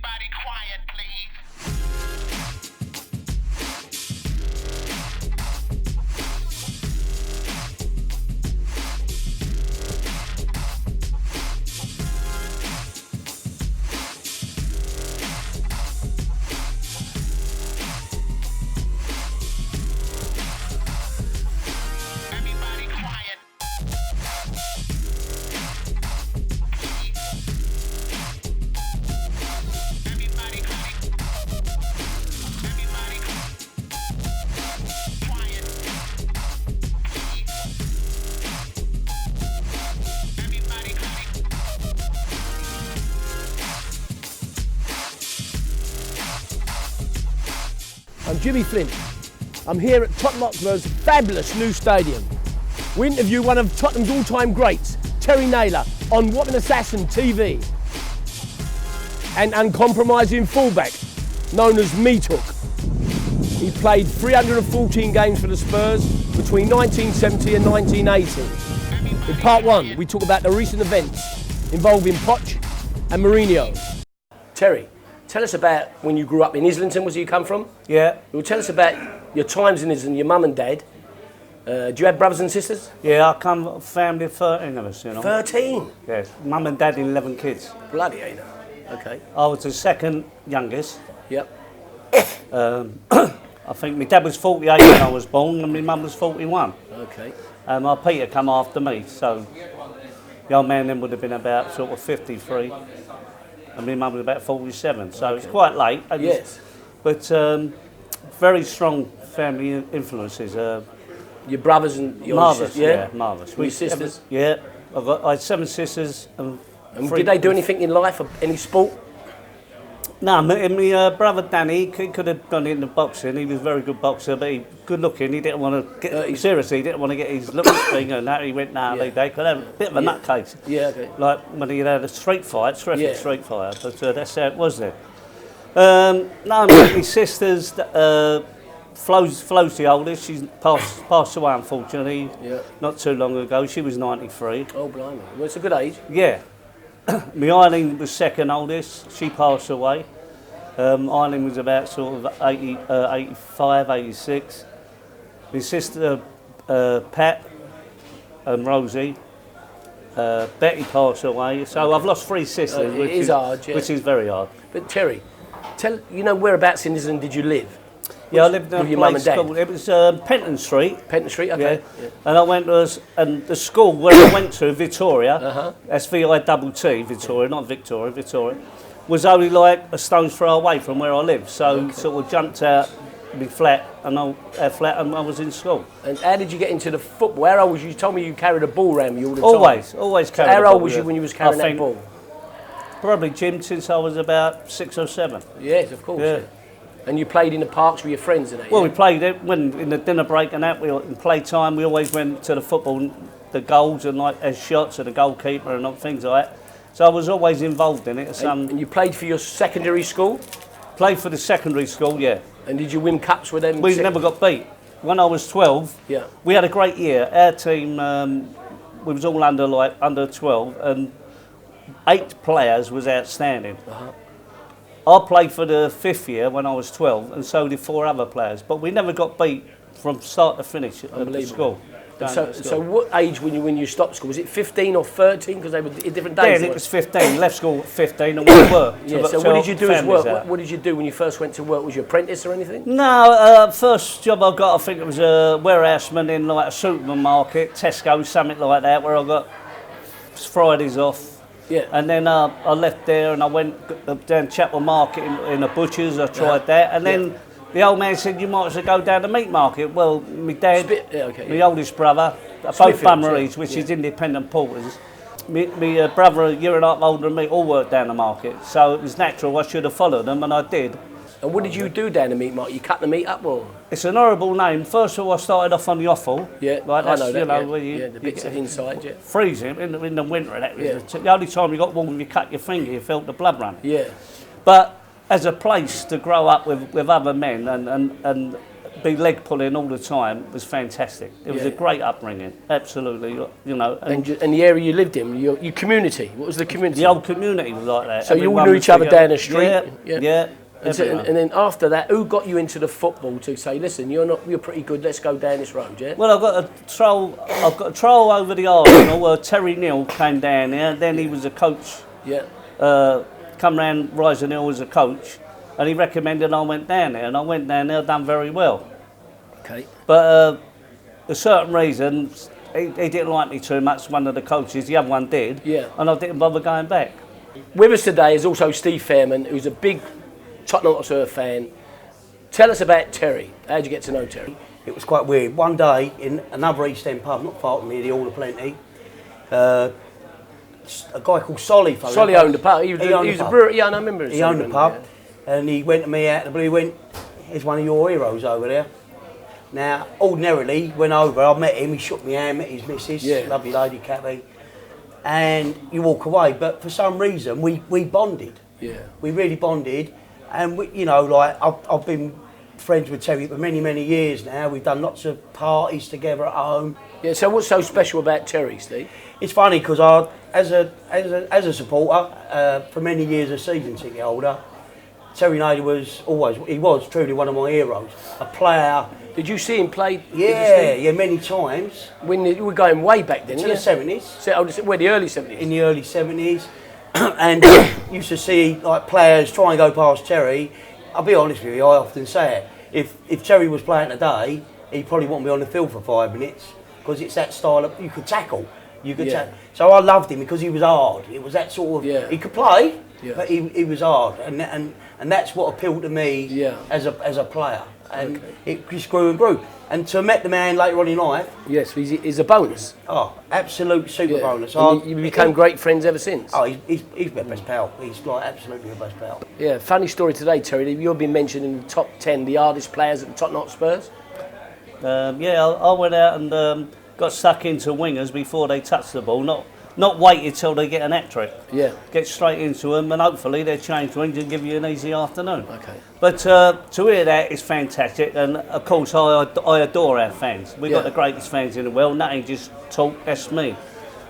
Everybody quiet, please. Everybody quiet. Everybody quiet. Everybody quiet. Everybody quiet. I'm Jimmy Flint. I'm here at Tottenham Hotspur's fabulous new stadium. We interview one of Tottenham's all-time greats, Terry Naylor, on Wapping Assassin TV. An uncompromising fullback known as Meathook. He played 314 games for the Spurs between 1970 and 1980. In part one, we talk about the recent events involving Poch and Mourinho. Terry, tell us about when you grew up in Islington, was it you come from? Yeah, Well, tell us about your times in Islington, your mum and dad. Do you have brothers and sisters? yeah, I come from a family of 13 of us, you know. 13? Yes, mum and dad and 11 kids. Bloody hell. Okay. I was the second youngest. Yep. I think my dad was 48 when I was born and my mum was 41. Okay. My Peter come after me, so the old man then would have been about sort of 53 and my mum was about 47, so it's quite late. Yes. But very strong family influences. Your brothers and your Marvellous, sisters, yeah? marvellous. Your sisters? Yeah, I had 7 sisters and And 3. did they do anything in life, or any sport? No, my brother Danny, he could have gone into boxing. He was a very good boxer, but he good looking. He didn't want to get seriously. He didn't want to get his looks thing and that. He went they could have a bit of a nutcase. Yeah, okay. Like when he had a street fight, terrific street fight. But that's how it was there. No, my sisters. Flo's the oldest. She's passed away unfortunately. Yeah. Not too long ago. She was 93. Oh, blimey. Well, it's a good age. Yeah. My Eileen was second oldest. She passed away. Eileen was about sort of 85, 86. My sister Pat and Rosie. Betty passed away. So I've lost 3 sisters, It is hard, yeah. which is very hard. But Terry, whereabouts in Islington did you live? Yeah, I lived in with a your mum place and dad? called, it was Penton Street. Penton Street, okay. Yeah. And I went to and the school where I went to, Victoria, that's VITT, Victoria, not Victoria, Victoria, was only like a stone's throw away from where I lived. So sort of jumped out my flat and I was in school. And how did you get into the football? How old was you? You told me you carried a ball around you all the time. Always So carried how a ball, old was you when you was carrying that ball? Probably, Jim, since I was about 6 or 7. Yes, of course. Yeah. And you played in the parks with your friends and that? Well, we played it when in the dinner break and that. In playtime, we always went to the football, the goals and like as shots of the goalkeeper and things like that. So I was always involved in it. And you played for your secondary school? Played for the secondary school, yeah. And did you win cups with them? We never got beat. When I was 12, yeah, we had a great year. Our team, we was all under 12, and 8 players was outstanding. I played for the 5th year when I was 12, and so did 4 other players. But we never got beat from start to finish at the school. So what age when you stopped school? Was it 15 or 13? Because they were different days. Yeah, it was 15. Left school at 15 and went to work. Yeah, so what did you do as work? What did you do when you first went to work? Was you apprentice or anything? No, first job I got, I think it was a warehouseman in like a supermarket, Tesco, something like that, where I got Fridays off. Yeah. And then I left there and I went down Chapel Market in a butcher's. I tried that, and then the old man said, "You might as well go down the meat market." Well, my dad, my oldest brother, both Bummeries, which is independent porters. My brother, a year and a half older than me, all worked down the market. So it was natural I should have followed them, and I did. And what did you do down the meat market? You cut the meat up, or? It's an horrible name. First of all, I started off on the offal. Yeah, like that's, I know that. You know, where you, the bits inside. Yeah. Freezing in the winter. That was the only time you got warm. You cut your finger, you felt the blood running. Yeah. But as a place to grow up with other men and be leg pulling all the time was fantastic. It was a great upbringing, absolutely. You know, and the area you lived in, your community. What was the community? The old community was like that. So you all knew each other down the street. Yeah. And then after that, who got you into the football to say, listen, you're pretty good, let's go down this road, yeah? Well, I've got a trial over the Arsenal where Terry Neal came down there, then he was a coach. Yeah. Come round Rising Hill as a coach, and he recommended I went down there, and I went down there, done very well. Okay. But for certain reasons, he didn't like me too much, one of the coaches, the other one did, and I didn't bother going back. With us today is also Steve Fairman, who's a big Tottenham Hotspur fan. Tell us about Terry. How did you get to know Terry? It was quite weird. One day in another East End pub, not far from me, the All of Plenty, a guy called Solly. Solly owned the pub. He was a brewer. Yeah, I remember. He owned the pub, and he went to me out of the blue. He went, "Here's one of your heroes over there." Now, ordinarily, went over. I met him. He shook my hand. Met his missus, lovely lady, Kathy, and you walk away. But for some reason, we bonded. Yeah. We really bonded. And we, you know, like I've been friends with Terry for many, many years now. We've done lots of parties together at home. Yeah. So what's so special about Terry, Steve? It's funny because I, as a supporter, for many years a season ticket holder, Terry Naylor was truly one of my heroes. A player. Did you see him play? Yeah, many times. When you were going way back then, to the 70s. So, the early 70s. In the early 70s. And used to see like players try and go past Terry. I'll be honest with you, I often say it. If Terry was playing today, he'd probably want me on the field for 5 minutes because it's that style of you could tackle. So I loved him because he was hard. It was that sort of he could play, but he was hard, and that's what appealed to me as a player. And it just grew and grew. And to meet the man later on in life... Yes, he's a bonus. Oh, absolute super bonus. You became great friends ever since. Oh, he's my best pal. He's like absolutely my best pal. Yeah, funny story today, Terry. You've been mentioned in the top 10, the hardest players at the Tottenham Hotspurs. I went out and got stuck into wingers before they touched the ball. Not waited till they get an hat-trick. Yeah. Get straight into them and hopefully they'll change wings and give you an easy afternoon. Okay. But to hear that is fantastic, and of course I adore our fans. We've got the greatest fans in the world. Nothing just talk, that's me.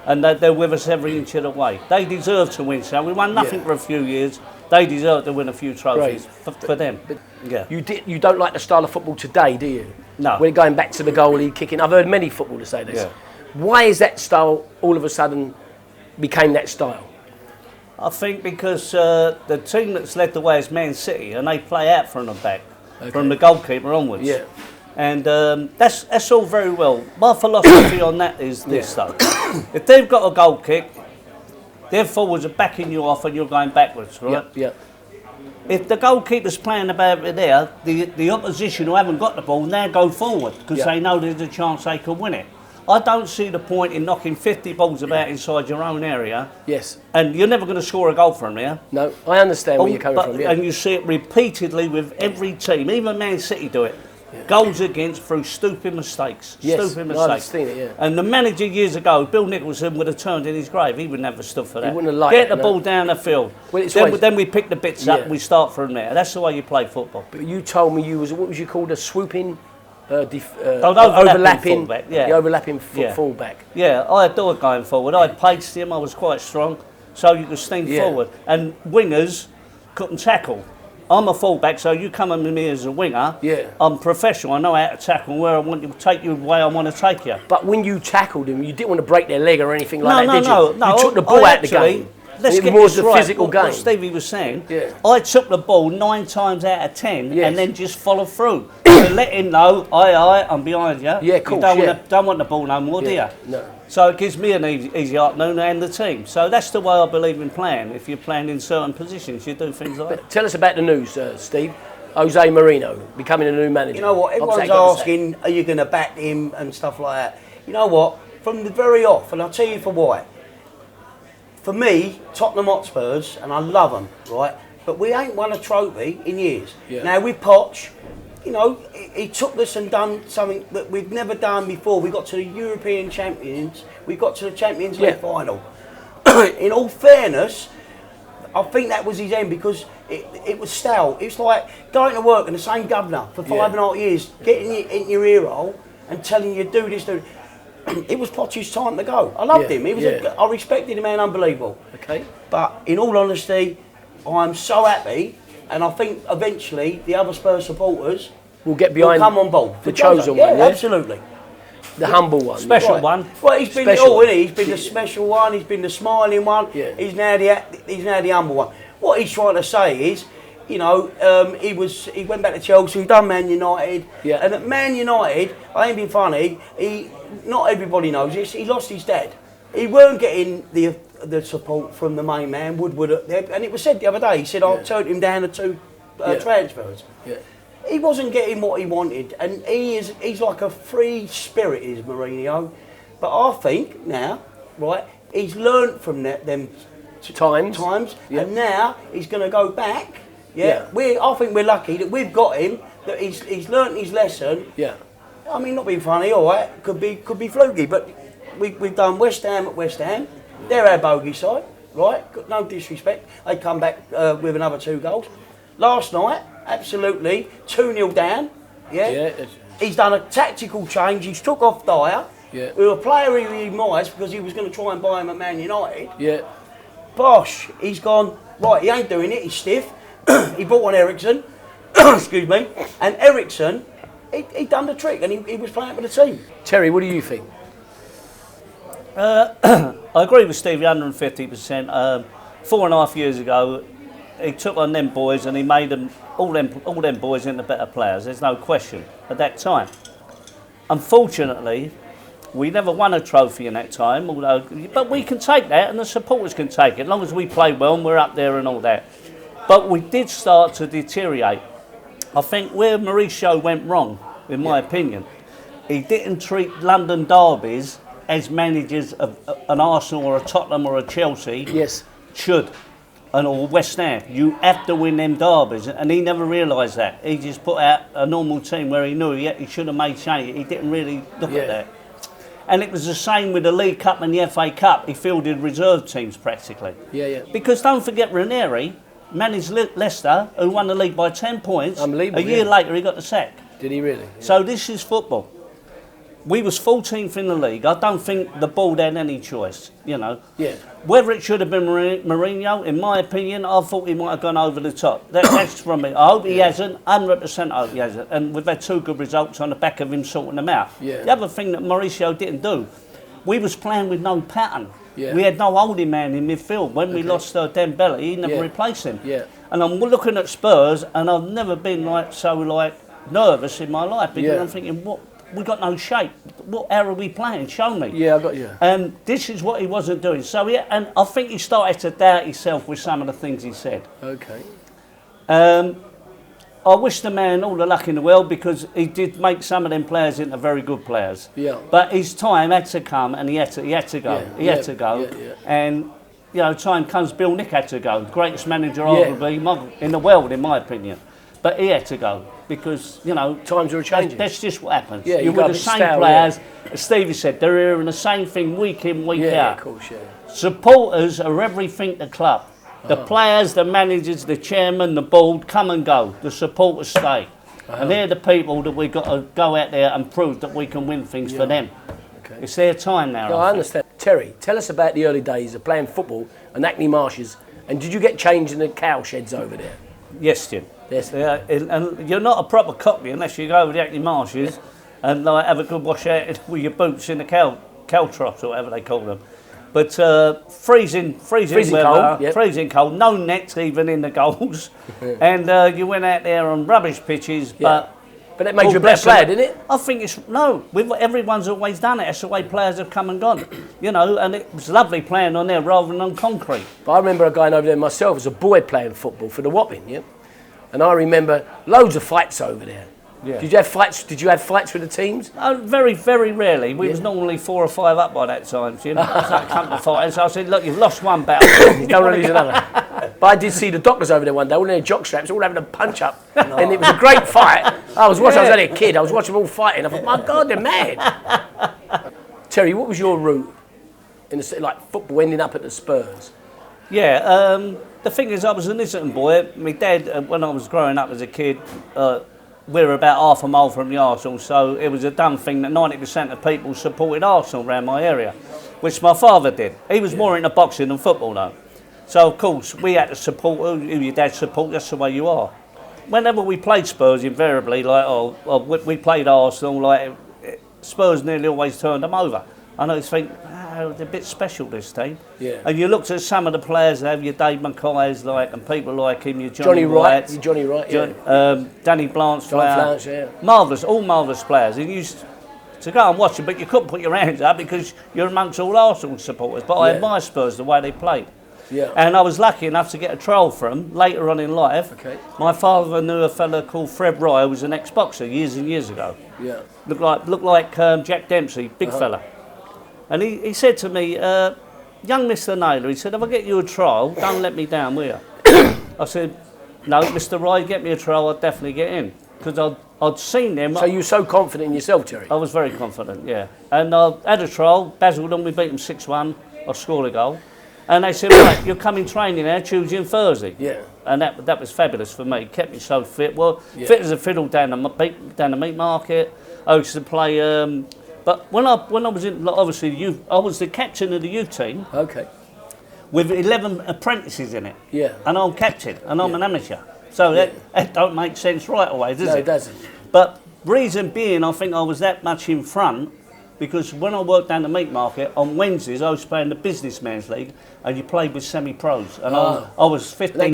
And they're with us every inch of the way. They deserve to win, so we won nothing for a few years. They deserve to win a few trophies for them. But you don't like the style of football today, do you? No. We're going back to the goalie kicking. I've heard many footballers say this. Yeah. Why is that style all of a sudden became that style? I think because the team that's led the way is Man City, and they play out from the back, from the goalkeeper onwards. Yeah. And that's all very well. My philosophy on that is this though: if they've got a goal kick, their forwards are backing you off, and you're going backwards, right? Yeah. If the goalkeeper's playing about it there, the opposition who haven't got the ball now go forward because they know there's a chance they can win it. I don't see the point in knocking 50 balls about inside your own area. Yes. And you're never going to score a goal from there. No, I understand where you're coming from. Yeah. And you see it repeatedly with every team. Even Man City do it. Yeah. Goals against through stupid mistakes. Yes, stupid mistakes. I've seen it, yeah. And the manager years ago, Bill Nicholson, would have turned in his grave. He would never have stood for that. He wouldn't have liked Get the ball down the field. Well, then we pick the bits up and we start from there. That's the way you play football. But you told me what was you called, a swooping... overlapping fullback, the overlapping fullback. Yeah, I adored going forward. I paced him, I was quite strong, so you could steam forward. And wingers couldn't tackle. I'm a fullback, so you come in with me as a winger. Yeah. I'm professional, I know how to tackle where I want to take you the way I want to take you. But when you tackled him, you didn't want to break their leg or anything like that, did you? No, you took the ball out of the game. Let's get more this right. Physical game. What Stevie was saying, I took the ball 9 times out of 10 and then just followed through. To let him know, I'm behind you. Yeah, cool. You don't want the ball no more, do you? No. So it gives me an easy afternoon and the team. So that's the way I believe in playing. If you're playing in certain positions, you do things like that. Tell us about the news, Steve. Jose Mourinho becoming a new manager. You know what? Everyone's asking, are you going to back him and stuff like that? You know what? From the very off, and I'll tell you for why. For me, Tottenham Hotspurs, and I love them, right? But we ain't won a trophy in years. Yeah. Now with Poch, you know, he took us and done something that we've never done before. We got to the European Champions. We got to the Champions League final. In all fairness, I think that was his end because it was stale. It's like going to work and the same governor for 5.5 years, getting it in your ear hole and telling you do this, do this. It was Poch's time to go. I loved him. He was I respected him, man, unbelievable. Okay. But in all honesty, I'm so happy, and I think eventually the other Spurs supporters will get behind come on board. the chosen one. Yeah, absolutely. The humble one. Special one. Well, he's been Special. all, isn't he? He's been the special one. He's been the smiling one. Yeah. He's now the humble one. What he's trying to say is, you know, he went back to Chelsea, he done Man United, and at Man United, I ain't being funny. Not everybody knows this. He lost his dad. He weren't getting the support from the main man, Woodward, and it was said the other day. He said I turned him down to 2 transfers. Yeah. He wasn't getting what he wanted, and he's like a free spirit, is Mourinho. But I think now, right, he's learnt from them times, and now he's going to go back. I think we're lucky that we've got him. That he's learnt his lesson. Yeah. I mean, not being funny, all right, could be fluky, but we've done West Ham at West Ham. They're our bogey side, right? No disrespect. They come back with another 2 goals. Last night, absolutely 2-0 down. He's done a tactical change. He's took off Dyer. With a player he really might because he was going to try and buy him at Man United. Bosh, he's gone, right, he ain't doing it, he's stiff. He brought on Ericsson, excuse me, and Ericsson, he done the trick and he was playing with the team. Terry, what do you think? I agree with Stevie 150%. 4.5 years ago, he took on them boys and he made them all them boys into better players. There's no question at that time. Unfortunately, we never won a trophy in that time, but we can take that and the supporters can take it, as long as we play well and we're up there and all that. But we did start to deteriorate. I think where Mourinho went wrong, in my opinion, he didn't treat London derbies as managers of an Arsenal or a Tottenham or a Chelsea should, or West Ham. You have to win them derbies, and he never realised that. He just put out a normal team where he knew he should have made change. He didn't really look at that. And it was the same with the League Cup and the FA Cup. He fielded reserve teams practically. Because don't forget Ranieri managed Leicester, who won the league by 10 points. Unbelievable. A year later, he got the sack. Did he really? So this is football. We was 14th in the league. I don't think the board had any choice, you know. Whether it should have been Mourinho, in my opinion, I thought he might have gone over the top. That's from me. I hope he hasn't. 100% I hope he hasn't. And we've had 2 good results on the back of him sorting them out. The other thing that Mauricio didn't do, we was playing with no pattern. We had no holding man in midfield. When we lost Dembele, he never replaced him. And I'm looking at Spurs, and I've never been so nervous in my life because I'm thinking, what? We got no shape. What era are we playing? Show me. I got you. And this is what he wasn't doing. So and I think he started to doubt himself with some of the things he said. Okay. I wish the man all the luck in the world because he did make some of them players into very good players. But his time had to come, and he had to go. He had to go. And you know, time comes. Bill Nick had to go, the greatest manager arguably in the world, in my opinion. But he had to go because, you know, times are changing. That's just what happens. You're with the same players. As Stevie said, they're hearing the same thing week in, week out. Of course, Supporters are everything the club. The players, the managers, the chairman, the board come and go. The supporters stay. And they're the people that we've got to go out there and prove that we can win things for them. It's their time now. I understand. Terry, tell us about the early days of playing football in Hackney Marshes. And did you get changed in the cow sheds over there? Yes, Jim. And you're not a proper cockney unless you go over the Hackney Marshes and have a good wash out with your boots in the cow troughs or whatever they call them. But freezing weather, cold, freezing cold, no nets even in the goals, and you went out there on rubbish pitches. But that made you a better player, didn't it? I think everyone's always done it. That's the way players have come and gone, you know. And it was lovely playing on there rather than on concrete. But I remember going over there myself as a boy playing football for the Wapping, and I remember loads of fights over there. Did you have fights? Did you have fights with the teams? Very, very rarely. We was normally 4 or 5 up by that time. So, you know, so come to fight. So I said, look, you've lost one battle. You don't want to lose another. But I did see the doctors over there one day, all in their jock straps, all having a punch up, and it was a great fight. I was watching. I was only a kid. I was watching them all fighting. I thought, my God, they're mad. Terry, what was your route in the football ending up at the Spurs? Yeah, the thing is, I was an Islington boy. My dad, when I was growing up as a kid, we were about half a mile from the Arsenal, so it was a done thing that 90% of people supported Arsenal around my area, which my father did. He was more into boxing than football, though. So, of course, we had to support who your dad supports, that's the way you are. Whenever we played Spurs, invariably, we played Arsenal, Spurs nearly always turned them over. And I just think, they're a bit special, this team. Yeah. And you looked at some of the players, they have your Dave Mackay's, and people like him, your Johnny Wright. Johnny Wright, yeah. Danny Blanchflower. Yeah. Marvellous, all marvellous players. And you used to go and watch them, but you couldn't put your hands up because you're amongst all Arsenal supporters. But I admire Spurs, the way they played. Yeah. And I was lucky enough to get a trial from them later on in life. Okay. My father knew a fella called Fred Rye, who was an ex-boxer years and years ago. Yeah. Looked like Jack Dempsey, big fella. And he said to me, young Mr. Naylor, he said, if I get you a trial, don't let me down, will you? I said, no, Mr. Rye, get me a trial, I'd definitely get in. Because I'd seen them. So you were so confident in yourself, Terry? I was very confident, yeah. And I had a trial, Basildon, we beat them 6-1, I scored a goal. And they said, right, you're coming training now, Tuesday and Thursday. Yeah. And that was fabulous for me, kept me so fit. Well, fit as a fiddle down the meat market. I used to play, but when I was in, obviously, youth, I was the captain of the youth team. Okay. With 11 apprentices in it. Yeah. And I'm captain, and I'm an amateur. So that don't make sense right away, does it? No, it doesn't. But reason being, I think I was that much in front, because when I worked down the meat market, on Wednesdays I was playing the Businessman's League, and you played with semi-pros. And I was 15,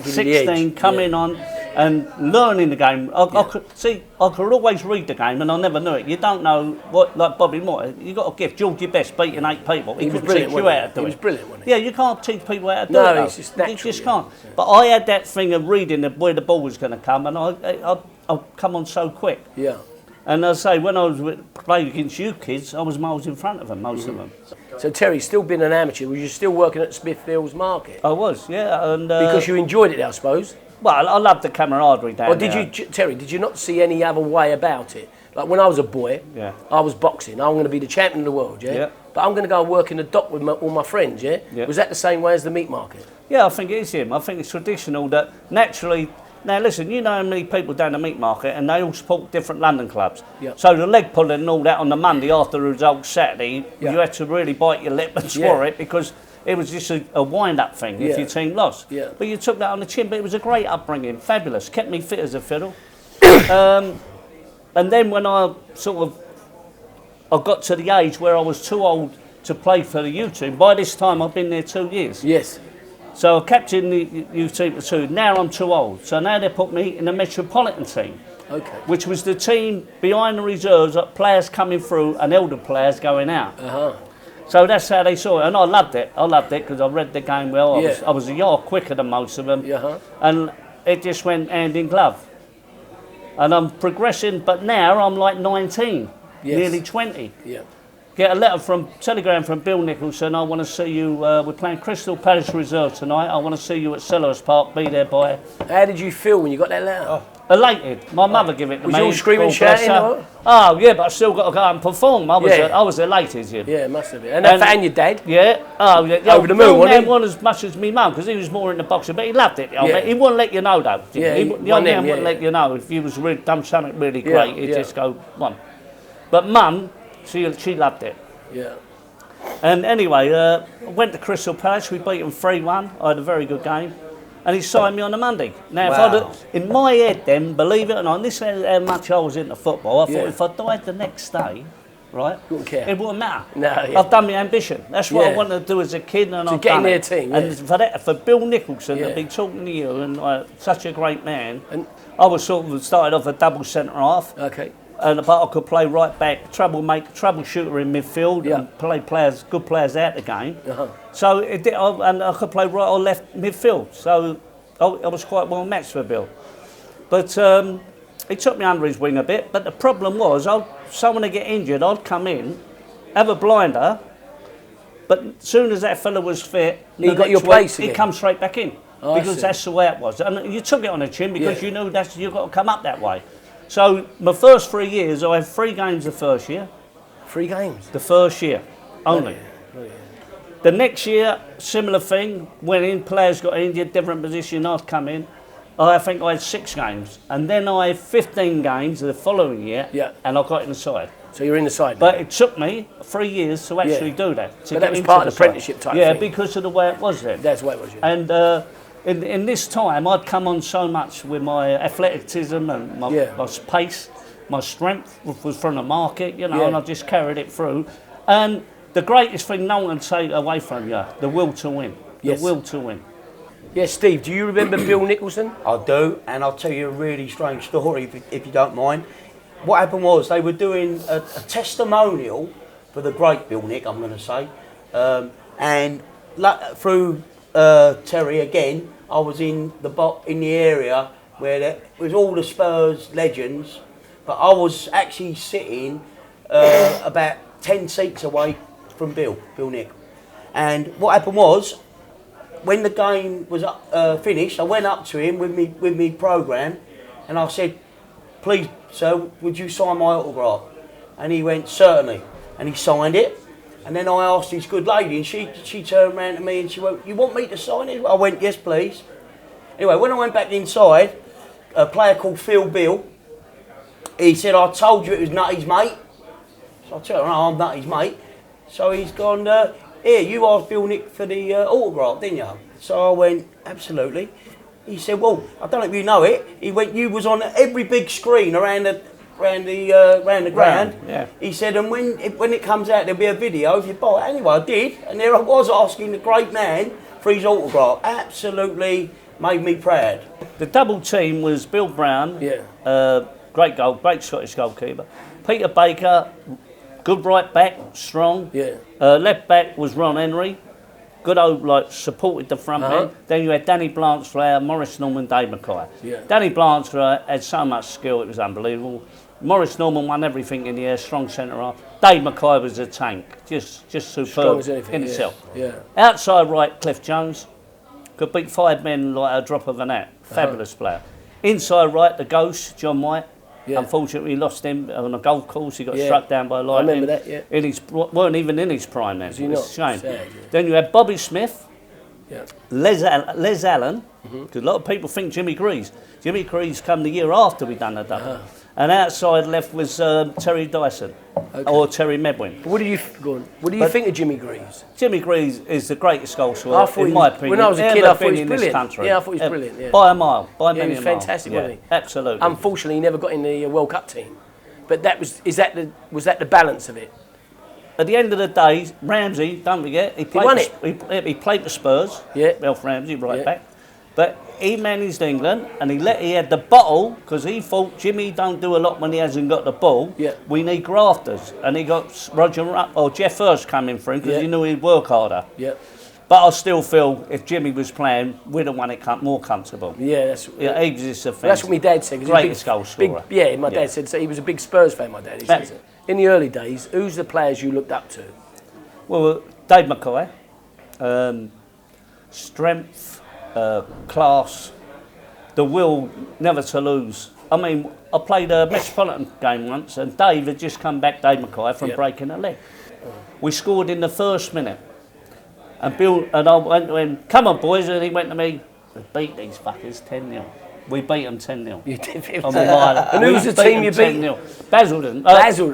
16, coming on and learning the game. I could always read the game, and I never knew it. You don't know what, like Bobby Moore, you got a gift. Georgie Best beating 8 people. He could teach you how to do it. He was brilliant, wasn't he? Yeah, you can't teach people how to do it. No, it's just natural. You just can't. But I had that thing of reading where the ball was going to come, and I'd come on so quick. Yeah. And I say, when I was playing against you kids, I was miles in front of them, most of them. So Terry, still being an amateur, was you still working at Smithfield's market? I was, yeah. And because you enjoyed it, I suppose. Well, I loved the camaraderie down there. Or Terry, did you not see any other way about it? Like when I was a boy, I was boxing. I'm going to be the champion of the world, but I'm going to go and work in the dock with all my friends, Was that the same way as the meat market? Yeah, I think it is him. I think it's traditional that naturally. Now listen, you know how many people down the meat market, and they all support different London clubs. Yep. So the leg pulling and all that on the Monday after the result Saturday, you had to really bite your lip and swallow it, because it was just a wind-up thing if your team lost. Yeah. But you took that on the chin. But it was a great upbringing, fabulous, kept me fit as a fiddle. And then when I got to the age where I was too old to play for the youth team. By this time I've been there 2 years. Yes. So I captained the youth team for 2. Now I'm too old. So now they put me in the Metropolitan team. Okay. Which was the team behind the reserves, players coming through and elder players going out. So that's how they saw it, and I loved it. I loved it because I read the game well. I was a yard quicker than most of them, and it just went hand in glove. And I'm progressing, but now I'm like 19, nearly 20. Yeah. Get a letter telegram from Bill Nicholson. I want to see you. We're playing Crystal Palace Reserve tonight. I want to see you at Selhurst Park. Be there by. How did you feel when you got that letter? Oh. Elated. My mother gave it to me. Was you all screaming, shouting? Oh yeah, but I still got to go and perform. I was elated. Yeah, must have been. And fan your dad? Yeah. Oh yeah. Over the moon, wasn't he? Wasn't as much as me mum, because he was more into boxing, but he loved it. He wouldn't let you know though. Yeah. The old man wouldn't let you know if you was done something really great. He'd just go one. But mum, she loved it. Yeah. And anyway, I went to Crystal Palace. We beat them 3-1. I had a very good game. And he signed me on a Monday. Now, in my head then, believe it or not, and this is how much I was into football, I thought if I died the next day, right, it wouldn't matter. No, I've done my ambition. That's what I wanted to do as a kid, and I've done it. Team, and for Bill Nicholson to be talking to you, and such a great man, and I was started off a double centre half. Okay. But I could play right back, troubleshooter in midfield, and play good players out the game. So and I could play right or left midfield. So I was quite well matched for Bill. But he took me under his wing a bit. But the problem was, someone would get injured, I'd come in, have a blinder, but as soon as that fella was fit, he got your place again. He'd come straight back in. Because that's the way it was. And you took it on the chin because you knew you've got to come up that way. So my first 3 years, I had 3 games the first year. 3 games? The first year, only. The next year, similar thing. Went in, players got injured, different position. I'd come in. I think I had 6 games, and then I had 15 games the following year, and I got in the side. So you're in the side. But it took me 3 years to actually do that. But that was part of the apprenticeship type thing. Yeah, because of the way it was then. That's the way it was. Yeah. And in this time, I'd come on so much with my athleticism and my pace, my strength was from the market, you know, and I just carried it through. And the greatest thing no one can take away from you, the will to win. The will to win. Yes, Steve, do you remember Bill Nicholson? I do, and I'll tell you a really strange story if you don't mind. What happened was they were doing a testimonial for the great Bill Nick, I'm going to say, and through Terry again, I was in the area where there was all the Spurs legends, but I was actually sitting about 10 seats away from Bill Nick. And what happened was, when the game was finished, I went up to him with me programme, and I said, "Please, sir, would you sign my autograph?" And he went, "Certainly," and he signed it. And then I asked this good lady, and she turned around to me and she went, "You want me to sign it?" I went, "Yes, please." Anyway, when I went back inside, a player called Phil Bill, he said, "I told you it was Nutty's mate." So I told him, "No, I'm Nutty's mate." So he's gone, "Here, you asked Bill Nick for the autograph, didn't you?" So I went, "Absolutely." He said, "Well, I don't know if you know it." He went, "You was on every big screen around the ground." Yeah. He said, "And when it comes out, there'll be a video if you buy it." Anyway, I did, and there I was asking the great man for his autograph. Absolutely made me proud. The double team was Bill Brown, great Scottish goalkeeper. Peter Baker, good right back, strong. Left back was Ron Henry, good old, supported the front man. Then you had Danny Blanchflower, Maurice Norman, Dave Mackay. Danny Blanchflower had so much skill, it was unbelievable. Maurice Norman won everything in the air, strong centre half. Dave Mackay was a tank, just superb in itself. Outside right, Cliff Jones, could beat 5 men like a drop of an hat. Fabulous player. Inside right, the ghost, John White. Unfortunately, we lost him on a golf course. He got struck down by lightning. I remember that, Weren't even in his prime then. Was he It's not? a shame. Sad, Then you had Bobby Smith, Les Allen, because a lot of people think Jimmy Greaves. Jimmy Greaves come the year after we done the double. And outside left was Terry Dyson, or Terry Medwin. What do you think of Jimmy Greaves? Jimmy Greaves is the greatest goal scorer, in my opinion. When I was a kid, I thought he was brilliant. Country. Yeah, I thought he was brilliant. Yeah. By a mile, by many he was fantastic, wasn't he? Absolutely. Unfortunately, he never got in the World Cup team. But was that the balance of it? At the end of the day, Ramsey, don't forget, he won it. He played for Spurs. Ralph Ramsey, right back. But he managed England, and he had the bottle because he thought Jimmy don't do a lot when he hasn't got the ball. We need grafters, and he got Jeff Hurst coming for him because he knew he'd work harder. But I still feel if Jimmy was playing, we'd have won it more comfortable. That's what my dad said. Greatest goal scorer. My dad said so. He was a big Spurs fan. My dad. He says in the early days, who's the players you looked up to? Well, Dave Mackay, strength, class, the will never to lose. I mean, I played a Metropolitan game once, and Dave had just come back, Dave Mackay, from breaking a leg. We scored in the first minute. And Bill and I went to him, "Come on, boys," and he went to me, "We beat these fuckers 10-0. We beat them 10-0. You did. And who's the team you beat? Basildon.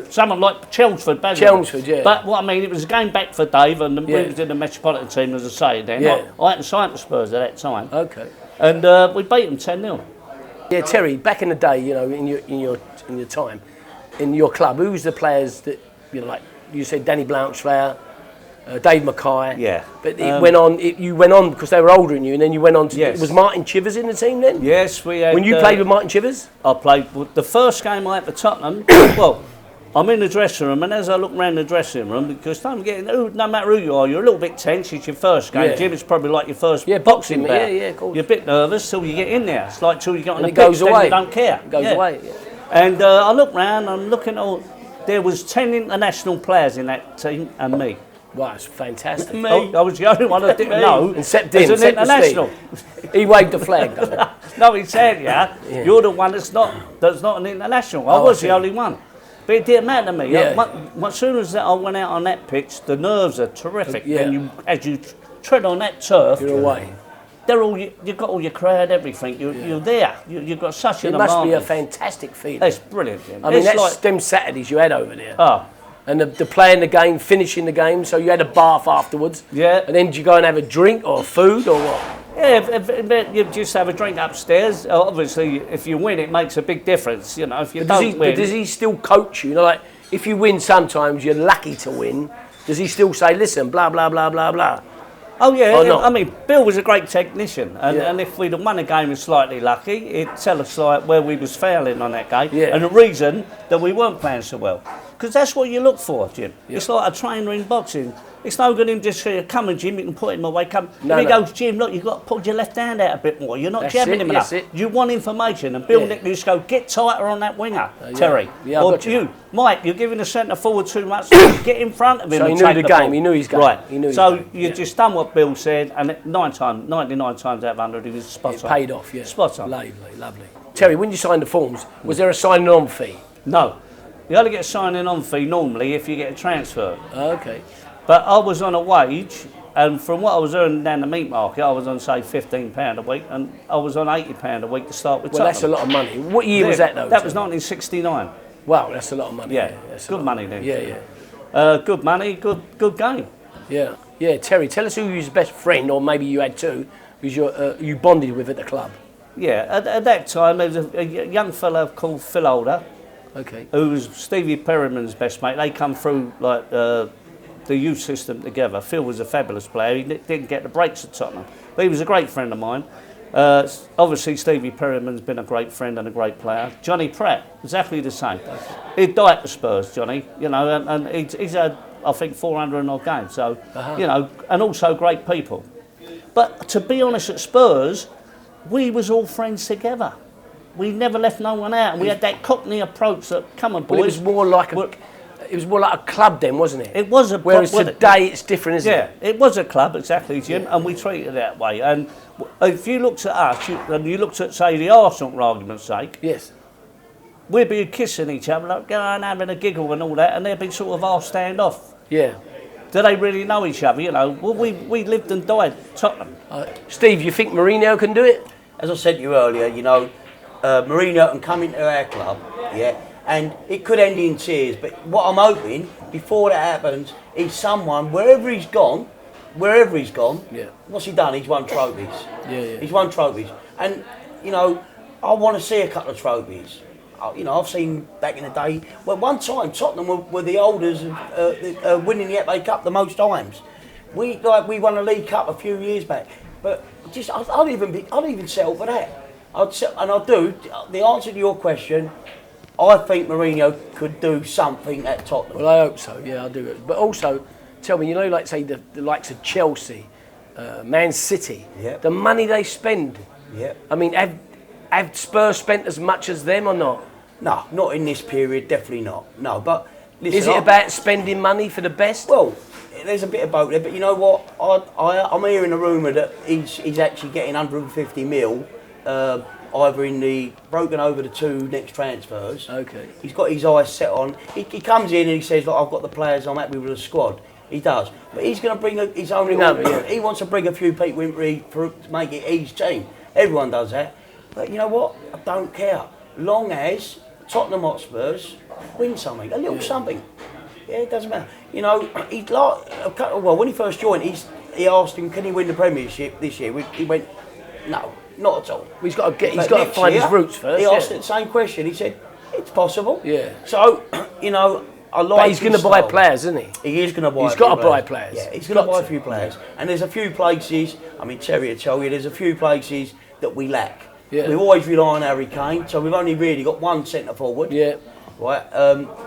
Someone like Chelmsford, Chelmsford, yeah. But what I mean, it was a game back for Dave, and we was in the Metropolitan team, as I say then. I hadn't signed for Spurs at that time. Okay. And we beat them 10-0. Yeah, Terry, back in the day, you know, in your time, in your club, who was the players that, you know, like you said, Danny Blanchflower, Dave Mackay. But you went on because they were older than you, and then you went on to. Was Martin Chivers in the team then? Yes, we had. When you played with Martin Chivers? I played the first game I had for Tottenham. Well, I'm in the dressing room, and as I look around the dressing room, because no matter who you are, you're a little bit tense. It's your first game. Jim, it's probably like your first boxing bout. Yeah, of course. You're a bit nervous till you get in there. It's like till you get on the pitch, then you don't care. It goes away. Yeah. And I look round, I'm looking at there was 10 international players in that team, and me. Wow, it's fantastic. I was the only one that didn't know. Except him, as an international. He waved the flag, though. No, he said, you're the one that's not an international. I was the only one. But it didn't matter to me. Yeah. As soon as I went out on that pitch, the nerves are terrific. Yeah. And as you tread on that turf, You're away. You've got all your crowd, everything. You're there. You've got such an advantage. It must be a fantastic feeling. It's brilliant. Jim. I mean, it's that's like, them Saturdays you had over there. oh, And the playing the game, finishing the game, so you had a bath afterwards. Yeah. And then did you go and have a drink or food or what? yeah, if you just have a drink upstairs. Obviously, if you win, it makes a big difference. You know, if you don't win. But does he still coach you? You know, like if you win, sometimes you're lucky to win. Does he still say, listen, blah blah blah blah blah? Oh yeah, Or not? I mean, Bill was a great technician, and, Yeah. and if we'd have won a game and slightly lucky, it'd tell us like where we was failing on that game, Yeah. and the reason that we weren't playing so well. Because that's what you look for, Jim. Yeah. It's like a trainer in boxing. It's no good him just saying, come on, Jim, you can put him away, come. No, if he no. goes, Jim, look, you've got to put your left hand out a bit more. You're not That's jabbing it, him that's enough. it. You want information. And Bill Yeah. Nicholas go, get tighter on that winger, Terry. Yeah, I or got you. Mike, you're giving the centre forward too much. Get in front of him So he and knew take the ball. game, he knew his game. Right. He knew his so game, you yeah. just done what Bill said, and 99 times out of 100, he was spot It on. paid off, yeah. Spot on. Lovely, lovely. Terry, when you signed the forms, was there a signing on fee? No. You only get a signing on fee normally if you get a transfer. Okay. But I was on a wage, and from what I was earning down the meat market, I was on, say, £15 a week, and I was on £80 a week to start with Well, that's a Tottenham. lot of money. What year was that, though? That was 1969. Wow, that's a lot of money. Yeah, that's a good lot. money then. Yeah, yeah. Good money, good game. Yeah. Yeah, Terry, tell us who your best friend, or maybe you had two, was you bonded with at the club. Yeah, at that time, there was a young fella called Phil Older, Okay. who was Stevie Perryman's best mate. They come through like the youth system together. Phil was a fabulous player. He didn't get the breaks at Tottenham, but he was a great friend of mine. Obviously, Stevie Perryman's been a great friend and a great player. Johnny Pratt, exactly the same. He died at the Spurs, Johnny. You know, and he's had, I think, 400 and odd games. So, you know, and also great people. But to be honest, at Spurs, we was all friends together. We never left no one out, and we had that Cockney approach that, come on, boys. Well, it was more like a club then, wasn't it? It was a Whereas today it's different, isn't yeah, it? it was a club, exactly, Jim, and we treated it that way. And if you looked at us, and you looked at, say, the Arsenal, for argument's sake, Yes. we'd be kissing each other, like going having a giggle and all that, and they'd be sort of half stand off. Yeah. Do they really know each other? You know, well, we lived and died Tottenham. Steve, you think Mourinho can do it? As I said to you earlier, you know, Mourinho can come into our club, yeah, and it could end in tears. But what I'm hoping, before that happens, is someone, wherever he's gone, Yeah. what's he done? He's won trophies. Yeah. He's won trophies. And, you know, I want to see a couple of trophies. You know, I've seen back in the day, well, one time Tottenham were the holders of winning the FA Cup the most times. We won the League Cup a few years back. But just, I'd even settle for that. I'd do. The answer to your question, I think Mourinho could do something at Tottenham. Well, I hope so. Yeah, I do. But also, tell me, you know, like say the likes of Chelsea, Man City, Yep. the money they spend. Yeah. I mean, have Spurs spent as much as them or not? No, not in this period. Definitely not. No, but listen, Is it about spending money for the best? Well, there's a bit of both there, but you know what? I'm hearing a rumour that he's actually getting 150 mil, either in the broken over the two next transfers. Okay. He's got his eyes set on. He comes in and he says, "Look, I've got the players. I'm happy with the squad." He does, but he's going to bring his own. Yeah. He wants to bring a few people in to make it his team. Everyone does that, but you know what? I don't care. Long as Tottenham Hotspurs win something, a little something. Yeah, it doesn't matter. You know, he'd like. Well, when he first joined, he asked him, "Can he win the Premiership this year?" He went, "No, not at all." He's got to But find next his year, roots first. He asked yeah. the same question. He said, "It's possible." Yeah. So, you know, I like. But he's going to buy players, isn't he? He is going to buy. He's a few got to buy players. Yeah, he's going to Got buy a to. few players. And there's a few places. I mean, Terry will tell you, there's a few places that we lack. Yeah. We always rely on Harry Kane, so we've only really got one centre forward. Yeah. Right.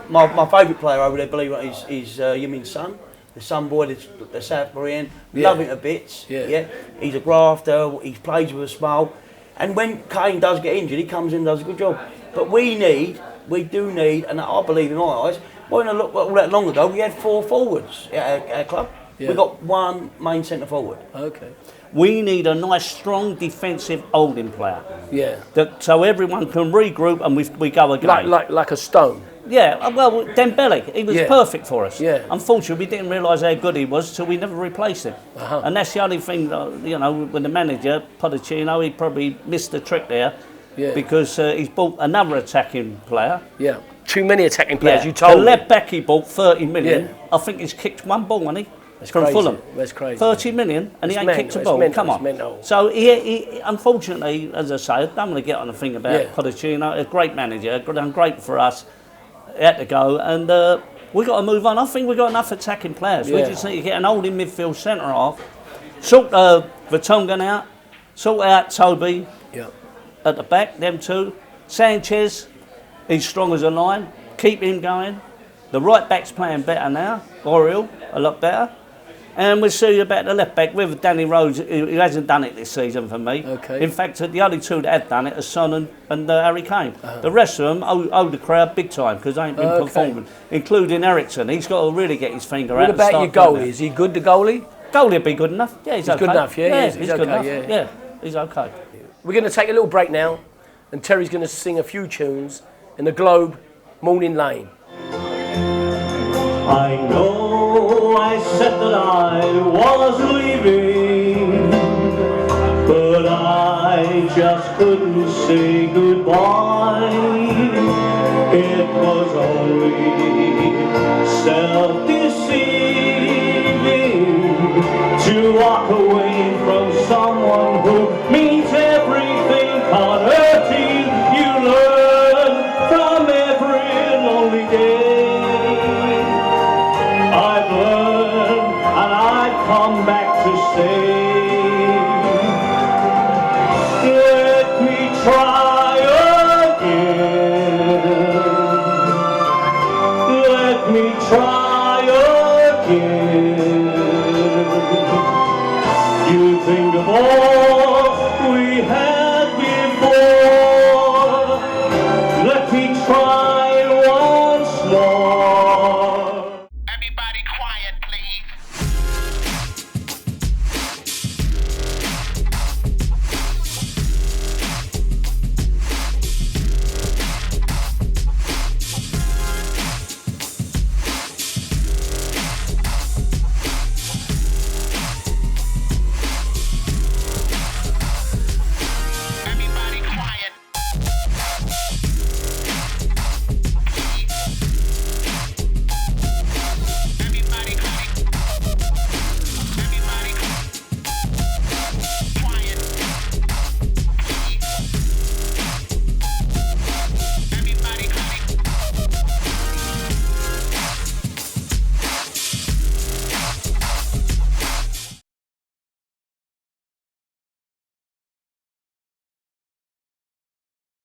My favourite player over there, believe it or not, is Heung-MIN son, the son boy, the South Korean. Yeah. Love him to bits. Yeah. He's a grafter. He plays with a smile. And when Kane does get injured, he comes in and does a good job. But we do need, and I believe in my eyes, when I look all that long ago, we had 4 forwards at our club. Yeah. We got one main centre forward. Okay. We need a nice, strong defensive holding player. Yeah. So everyone can regroup and we go again. Like a stone. Yeah, well, Dembele, he was Yeah. perfect for us. Yeah. Unfortunately, we didn't realise how good he was till we never replaced him. And that's the only thing, you know, with the manager, Pochettino, he probably missed the trick there because he's bought another attacking player. Yeah. Too many attacking players, Yeah. you told the me. left back he bought 30 million. Yeah. I think he's kicked one ball, hasn't he? That's From crazy. Fulham. That's crazy. 30 million and It's he ain't mental, kicked a it's ball. mental, Come on. it's mental. So he unfortunately, as I say, I don't want to get on the thing about Yeah. Pochettino, a great manager, done great for us. He had to go and we got to move on. I think we've got enough attacking players. We Yeah. just need to get an holding midfield centre half, sort Vertonghen out, sort out Toby Yeah. at the back, them two. Sanchez, he's strong as a lion. Keep him going. The right back's playing better now. Oriel, a lot better. And we'll see about the left back with Danny Rose, who hasn't done it this season for me. Okay. In fact, the only two that have done it are Son and Harry Kane. The rest of them owe the crowd big time because they ain't been performing, including Ericsson. He's got to really get his finger out. What and about start your doing goalie? it. Is he good, the goalie? Goalie would be good enough. Yeah, he's okay. good enough, yeah? He's He's good okay, enough. yeah. He's okay. We're going to take a little break now, and Terry's going to sing a few tunes in the Globe Morning Lane. I know I said that I was leaving, but I just couldn't say goodbye. It was only self-deceiving to walk away